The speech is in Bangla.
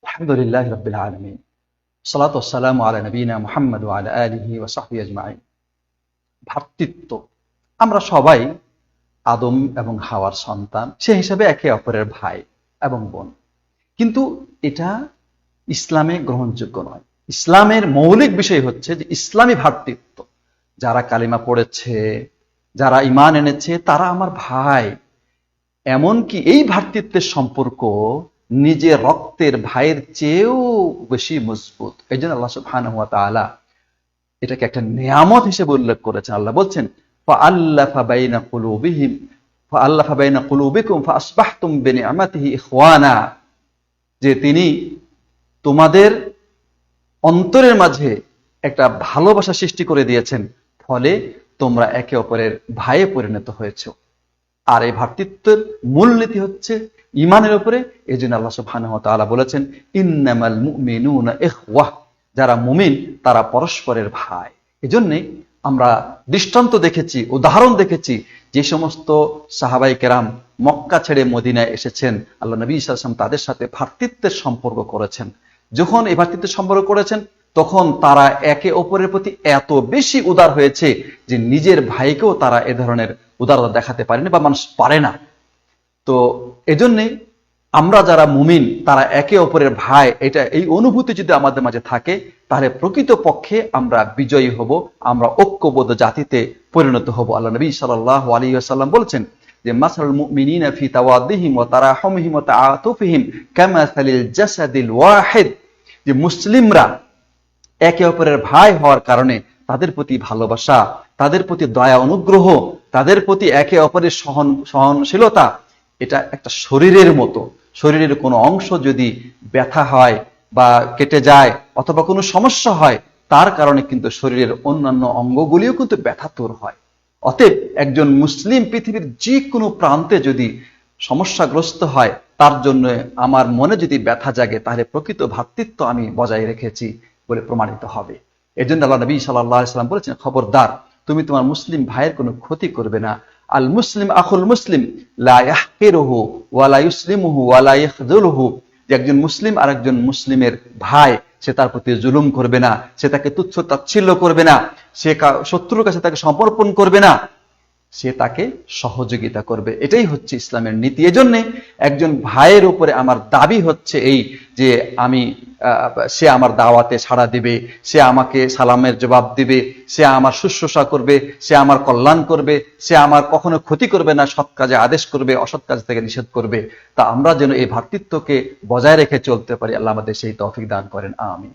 আলহামদুলিল্লাহি রাব্বিল আলামিন। সালাতু ওয়াসসালামু আলা নবিয়িনা মুহাম্মদ ওয়া আলা আলিহি ওয়া সাহবিহি আজমাইন। ভ্রাতৃত্ব। আমরা সবাই আদম এবং হাওয়ার সন্তান। সেই হিসাবে একে অপরের ভাই এবং বোন। কিন্তু এটা ইসলামে গ্রহণযোগ্য নয়। ইসলামের মৌলিক বিষয় হচ্ছে যে ইসলামী ভ্রাতৃত্ব। যারা কালিমা পড়েছে, যারা ঈমান এনেছে তারা আমার ভাই। এমনকি এই ভ্রাতৃত্বের সম্পর্ক নিজের রক্তের ভাইয়ের চেয়েও বেশি মজবুত। এই জন্য আল্লাহ সুবহানাহু ওয়া তাআলা এটাকে একটা নিয়ামত হিসেবে উল্লেখ করেছেন। আল্লাহ বলছেন ফাআল্লাফা বাইনা কুলুবিহিম ফাআল্লাফা বাইনা কুলুবিকুম ফাআসবাহতুম বিনিআমাতিহি ইখওয়ানা, যে তিনি তোমাদের অন্তরের মাঝে একটা ভালোবাসা সৃষ্টি করে দিয়েছেন, ফলে তোমরা একে অপরের ভাইয়ে পরিণত হয়েছো। আর এই ভ্রাতৃত্বের মূলনীতি হচ্ছে ঈমানের উপরে। এই জন্য আল্লাহ সুবহানাহু ওয়া তাআলা বলেছেন ইন্নামাল মুমিনুনা ইখওয়াহ, যারা মুমিন তারা পরস্পরের ভাই। এজন্যই আমরা দৃষ্টান্ত দেখেছি, উদাহরণ দেখেছি, যে সমস্ত সাহাবায়ে কেরাম মক্কা ছেড়ে মদিনায় এসেছেন, আল্লাহ নবী সাল্লাল্লাহু আলাইহি ওয়াসাল্লাম তাদের সাথে ভ্রাতৃত্বের সম্পর্ক করেছেন। যখন এই ভ্রাতৃত্বের সম্পর্ক করেছেন তখন তারা একে অপরের প্রতি এত বেশি উদার হয়েছে যে নিজের ভাইকেও তারা এ ধরনের উদারতা দেখাতে পারেনি বা মানুষ পারে না। তো এজন্যই আমরা যারা মুমিন তারা একে অপরের ভাই, এই অনুভূতি যদি আমাদের মাঝে থাকে তাহলে প্রকৃত পক্ষে আমরা বিজয়ী হব, আমরা ঐক্যবদ্ধ জাতিতে পরিণত হব। আল্লাহ নবী সাল্লাল্লাহু আলাইহি ওয়াসাল্লাম বলেছেন যে মাসালুল মুমিনিনা ফি তাওয়াদ্দিহিম ওয়া তারাহুমিহিম ওয়া তাআতুফিহিম কামাসালিল জাসাদিল ওয়াহিদ, যে মুসলিমরা একে অপরের ভাই হওয়ার কারণে তাদের প্রতি ভালোবাসা, তাদের প্রতি দয়া অনুগ্রহ, তাদের প্রতি একে অপরের সহনশীলতা, এটা একটা শরীরের মতো। শরীরের কোনো অংশ যদি ব্যথা হয় বা কেটে যায় অথবা কোনো সমস্যা হয়, তার কারণে কিন্তু শরীরের অন্যান্য অঙ্গগুলিও কিন্তু ব্যথাতুর হয়। অতএব একজন মুসলিম পৃথিবীর যে কোনো প্রান্তে যদি সমস্যাগ্রস্ত হয়, তার জন্য আমার মনে যদি ব্যথা জাগে তাহলে প্রকৃত ভ্রাতৃত্ব আমি বজায় রেখেছি বলে প্রমাণিত হবে। এর জন্য আল্লাহ নবী সাল্লাল্লাহু আলাইহি ওয়াসাল্লাম বলেছেন, খবরদার তুমি তোমার মুসলিম ভাইয়ের কোনো ক্ষতি করবে না। আল মুসলিম আখুল মুসলিম লা ইয়াহকিরুহু ওয়া লা ইউসলিমুহু ওয়া লা ইয়াখযুলুহু, যে একজন মুসলিম আর একজন মুসলিমের ভাই, সে তার প্রতি জুলুম করবে না, সে তাকে তুচ্ছ তাচ্ছিল্য করবে না, সে শত্রুর কাছে তাকে সমর্পণ করবে না, সে তাকে সহযোগিতা করবে। এটাই হচ্ছে ইসলামের নীতি। এজন্য একজন ভাইয়ের উপরে আমার দাবি হচ্ছে এই যে সে আমার দাওয়াতে সাড়া দিবে, সে আমাকে সালামের জবাব দিবে, সে আমার শুশ্রূষা করবে, সে আমার কল্যাণ করবে, সে আমার কখনো ক্ষতি করবে না, সৎ কাজে আদেশ করবে, অসৎ কাজ থেকে নিষেধ করবে। তা আমরা যেন এই ভ্রাতৃত্বকে বজায় রেখে চলতে পারি। আল্লাহ আমাদের সেই তৌফিক দান করেন, আমিন।